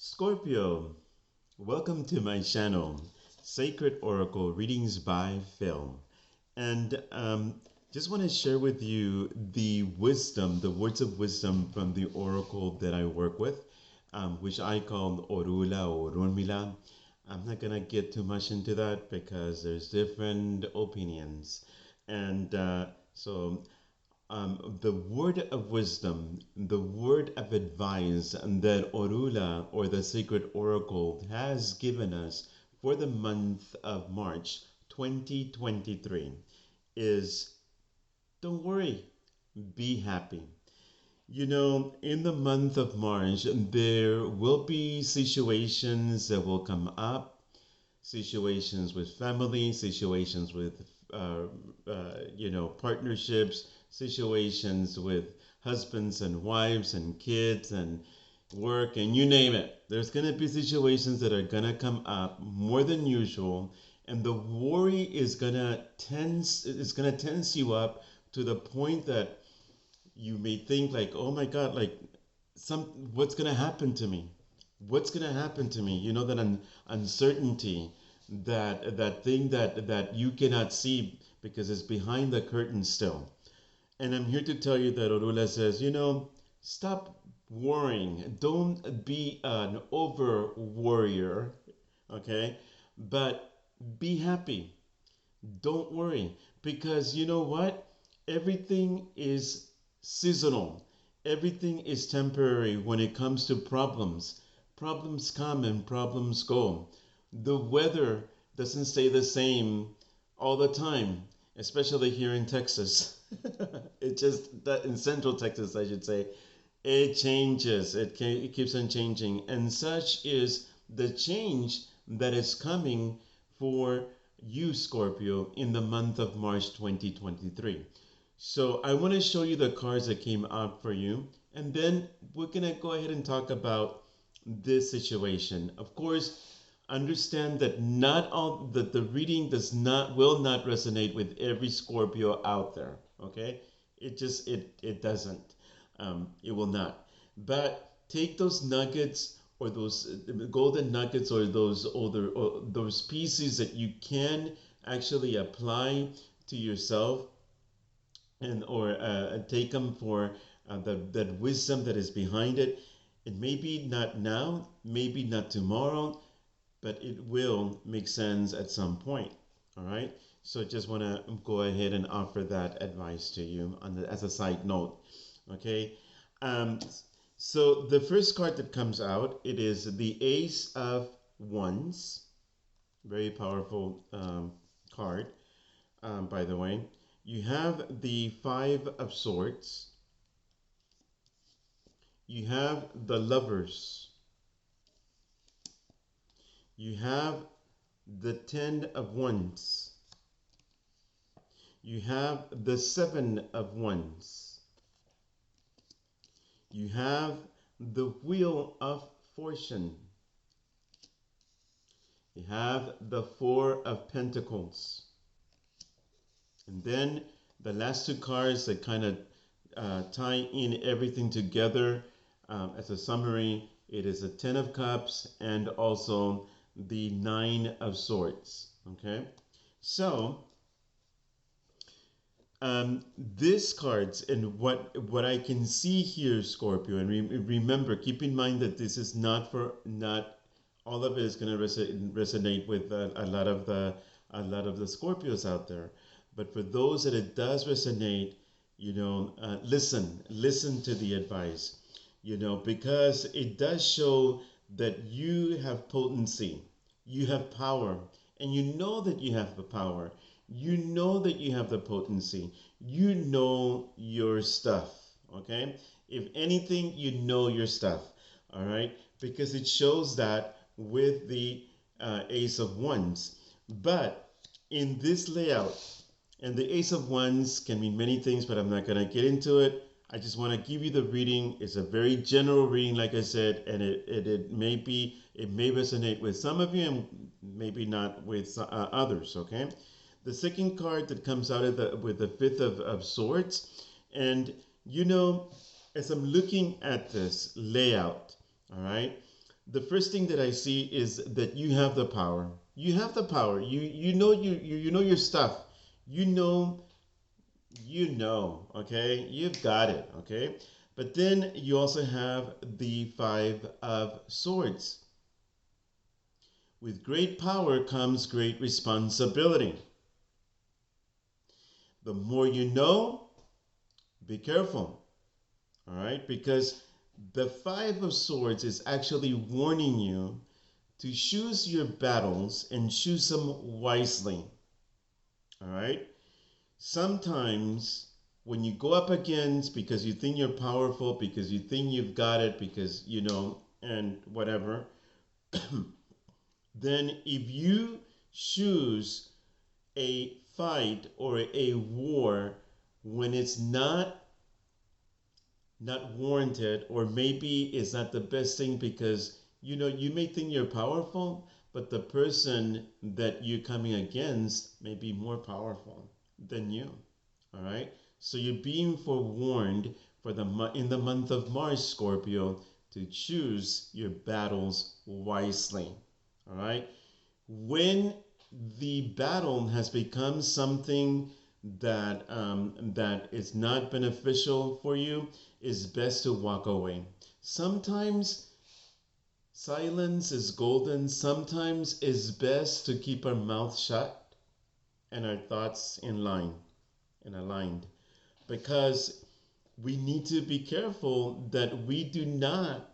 Scorpio, welcome to my channel, Sacred Oracle Readings by Film. And just want to share with you the wisdom, the words of wisdom from the oracle that I work with, which I call Orula or Runmila. I'm not going to get too much into that because there's different opinions. And the word of wisdom, the word of advice that Orula or the sacred oracle has given us for the month of March 2023 is don't worry, be happy. You know, in the month of March, there will be situations that will come up, situations with family, situations with partnerships, situations with husbands and wives and kids and work and you name it. There's going to be situations that are going to come up more than usual, and the worry is going to tense you up to the point that you may think like, oh my God, like what's going to happen to me? What's going to happen to me? You know, that uncertainty, that thing that you cannot see because it's behind the curtain still. And I'm here to tell you that Orula says, you know, stop worrying. Don't be an over warrior, okay? But be happy. Don't worry. Because you know what? Everything is seasonal. Everything is temporary when it comes to problems. Problems come and problems go. The weather doesn't stay the same all the time, especially here in Texas. It just that in Central Texas, I should say, it changes. It keeps on changing, and such is the change that is coming for you, Scorpio, in the month of March 2023. So I want to show you the cards that came out for you, and then we're gonna go ahead and talk about this situation. Of course, understand that not all that the reading will not resonate with every Scorpio out there. Okay, it doesn't. It will not. But take those nuggets or those golden nuggets or those pieces that you can actually apply to yourself and or take them for that wisdom that is behind it. It may be not now, maybe not tomorrow, but it will make sense at some point. All right. So just want to go ahead and offer that advice to you as a side note. Okay. Um, so the first card that comes out, it is the Ace of Wands. Very powerful card, by the way. You have the Five of Swords. You have the Lovers. You have the Ten of Wands. You have the Seven of Wands. You have the Wheel of Fortune. You have the Four of Pentacles. And then the last two cards that kind of tie in everything together as a summary, it is a Ten of Cups and also the Nine of Swords. Okay, so these cards and what I can see here, Scorpio, and remember, keep in mind that this is not all of it is going to resonate with a lot of the Scorpios out there, but for those that it does resonate, you know, listen to the advice, you know, because it does show that you have potency, you have power, and you know that you have the power. You know that you have the potency. You know your stuff, okay? If anything, you know your stuff, all right? Because it shows that with the Ace of Wands. But in this layout, and the Ace of Wands can mean many things, but I'm not going to get into it. I just want to give you the reading. It's a very general reading, like I said, and it may resonate with some of you and maybe not with others, okay? The second card that comes out with the Fifth of Swords. And, you know, as I'm looking at this layout, all right, the first thing that I see is that you have the power. You have the power. You know you know your stuff. You know okay? You've got it, okay? But then you also have the 5 of Swords. With great power comes great responsibility. The more you know, be careful, all right? Because the 5 of Swords is actually warning you to choose your battles and choose them wisely, all right? Sometimes when you go up against, because you think you're powerful, because you think you've got it, because you know, and whatever, then if you choose a fight or a war when it's not warranted, or maybe it's not the best thing, because you know you may think you're powerful, but the person that you're coming against may be more powerful than you. All right, so you're being forewarned for in the month of March, Scorpio, to choose your battles wisely. All right, when the battle has become something that is not beneficial for you, it's best to walk away. Sometimes silence is golden. Sometimes it's best to keep our mouth shut and our thoughts in line and aligned, because we need to be careful that we do not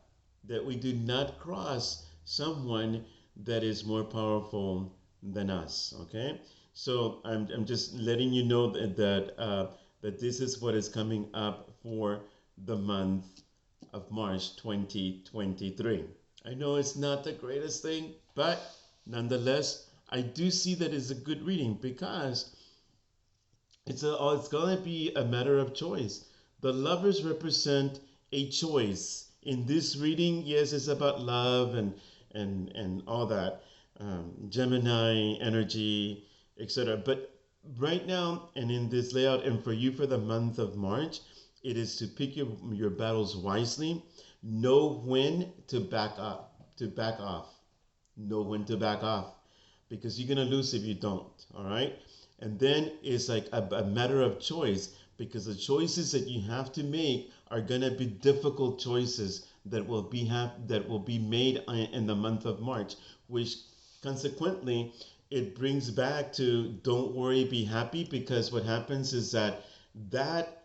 cross someone that is more powerful than us. Okay, so I'm just letting you know that this is what is coming up for the month of March 2023. I know it's not the greatest thing, but nonetheless, I do see that it's a good reading, because it's gonna be a matter of choice. The lovers represent a choice. In this reading, yes, it's about love and all that, Gemini energy, etc. But right now, and in this layout, and for you for the month of March, it is to pick your battles wisely. Know when to back up, to back off. Know when to back off, because you're gonna lose if you don't. All right, and then it's like a matter of choice, because the choices that you have to make are gonna be difficult choices that will be made in the month of March, which consequently it brings back to don't worry, be happy, because what happens is that that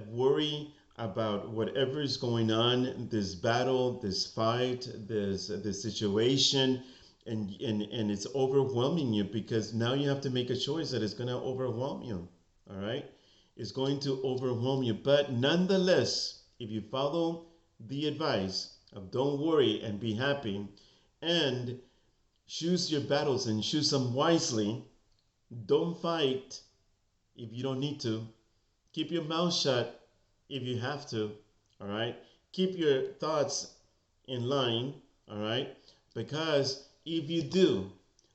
worry about whatever is going on, this battle, this fight, this situation, and it's overwhelming you, because now you have to make a choice that is going to overwhelm you. All right, it's going to overwhelm you, but nonetheless, if you follow the advice of don't worry and be happy, and choose your battles and choose them wisely, don't fight if you don't need to, keep your mouth shut if you have to. All right, keep your thoughts in line. All right, because if you do,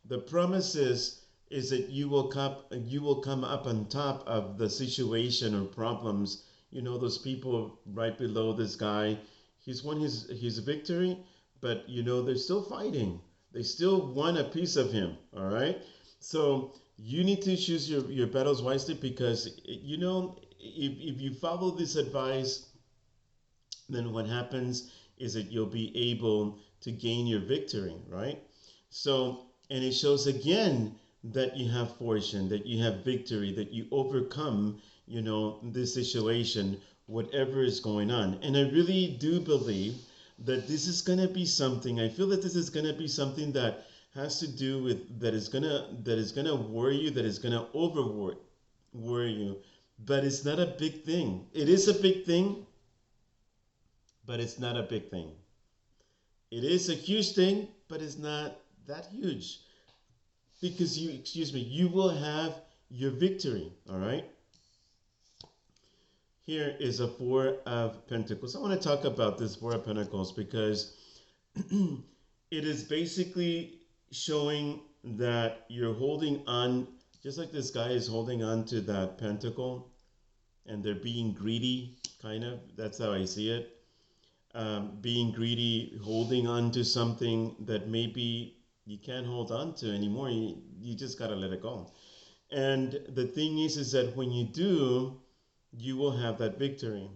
the promise is that you will come up on top of the situation or problems. You know, those people right below this guy, he's won his victory, but you know they're still fighting. They still want a piece of him. All right, so you need to choose your battles wisely, because you know if you follow this advice, then what happens is that you'll be able to gain your victory, right? So, and it shows again that you have fortune, that you have victory, that you overcome, you know, this situation, whatever is going on. And I really do believe that this is going to be something, I feel that this is going to be something that has to do with, that is going to worry you, that is going to worry you, but it's not a big thing. It is a big thing, but it's not a big thing. It is a huge thing, but it's not that huge, because you will have your victory. All right. Here is a 4 of Pentacles. I want to talk about this 4 of Pentacles, because it is basically showing that you're holding on, just like this guy is holding on to that pentacle, and they're being greedy, kind of. That's how I see it. being greedy, holding on to something that maybe you can't hold on to anymore. You just got to let it go. And the thing is that when you do, you will have that victory.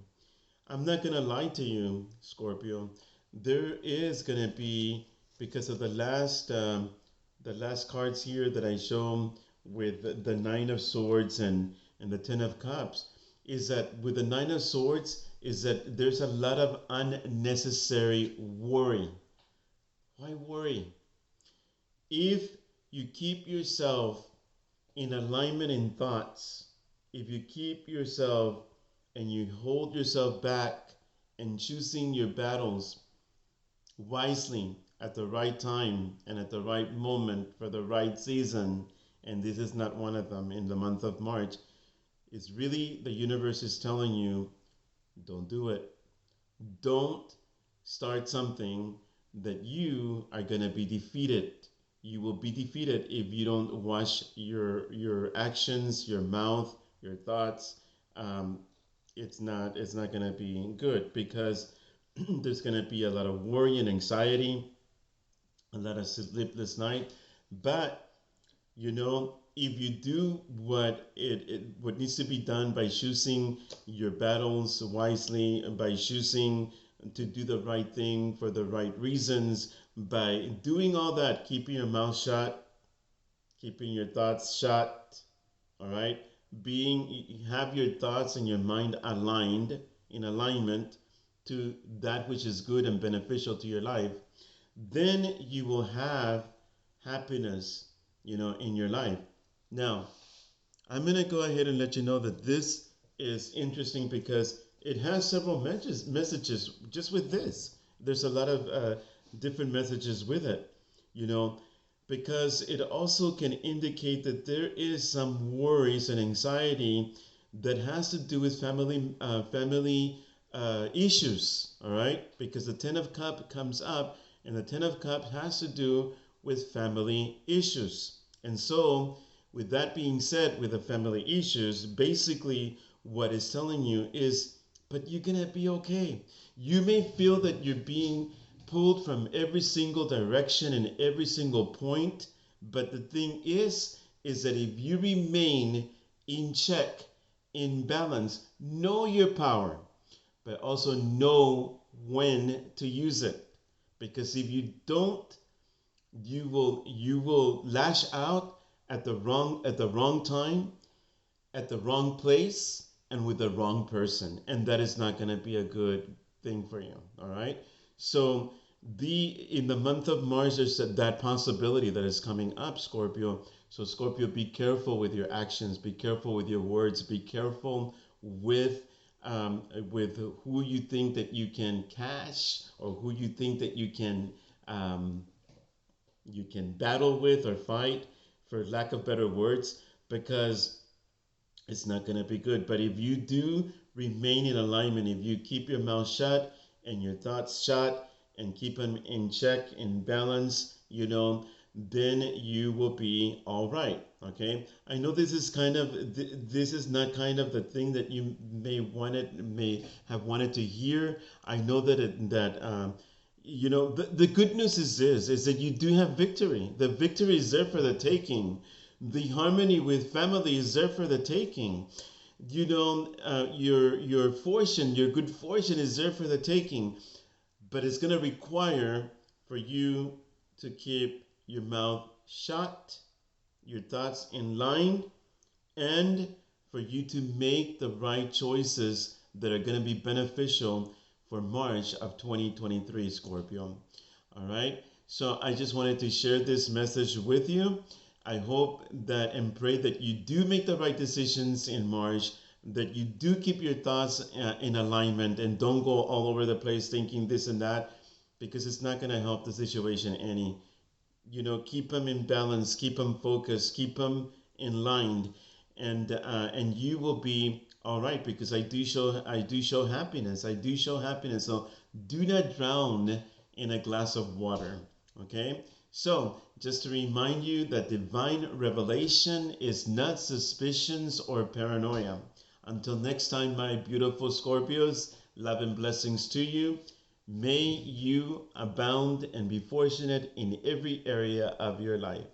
I'm not going to lie to you, Scorpio. There is going to be, because of the last cards here that I show with the Nine of Swords and the Ten of Cups, is that with the Nine of Swords, is that there's a lot of unnecessary worry. Why worry? If you keep yourself in alignment in thoughts, if you keep yourself and you hold yourself back and choosing your battles wisely at the right time and at the right moment for the right season, and this is not one of them in the month of March, it's really the universe is telling you, don't do it. Don't start something that you are going to be defeated. You will be defeated if you don't watch your actions, your mouth, your thoughts. Um, it's not going to be good because there's going to be a lot of worry and anxiety, a lot of sleepless night. But if you do what needs to be done by choosing your battles wisely, by choosing to do the right thing for the right reasons, by doing all that, keeping your mouth shut, keeping your thoughts shut, all right, have your thoughts and your mind aligned in alignment to that which is good and beneficial to your life, then you will have happiness, in your life. Now, I'm going to go ahead and let you know that this is interesting because it has several messages just with this. There's a lot of different messages with it, you know, because it also can indicate that there is some worries and anxiety that has to do with family issues, all right? Because the Ten of Cups comes up, and the Ten of Cups has to do with family issues. And so, with that being said, with the family issues, basically what it's telling you is, but you're going to be okay. You may feel that you're being pulled from every single direction and every single point, but the thing is that if you remain in check, in balance, know your power, but also know when to use it. Because if you don't, you will lash out at the wrong time, at the wrong place, and with the wrong person, and that is not going to be a good thing for you. All right. So in the month of Mars, there's that possibility that is coming up, Scorpio. So Scorpio, be careful with your actions. Be careful with your words. Be careful with who you think that you can cash or who you think that you can battle with or fight, for lack of better words, because it's not going to be good. But if you do remain in alignment, if you keep your mouth shut and your thoughts shut and keep them in check, in balance, then you will be all right. Okay. I know this is not kind of the thing that you may have wanted to hear. I know the good news is that you do have victory. The victory is there for the taking. The harmony with family is there for the taking. Your fortune, your good fortune is there for the taking. But it's going to require for you to keep your mouth shut, your thoughts in line, and for you to make the right choices that are going to be beneficial for March of 2023, Scorpio. All right. So I just wanted to share this message with you. I hope that and pray that you do make the right decisions in March, that you do keep your thoughts in alignment and don't go all over the place thinking this and that, because it's not going to help the situation any. Keep them in balance, keep them focused, keep them in line, and you will be all right, because I do show happiness. I do show happiness. So do not drown in a glass of water. Okay? So just to remind you that divine revelation is not suspicions or paranoia. Until next time, my beautiful Scorpios, love and blessings to you. May you abound and be fortunate in every area of your life.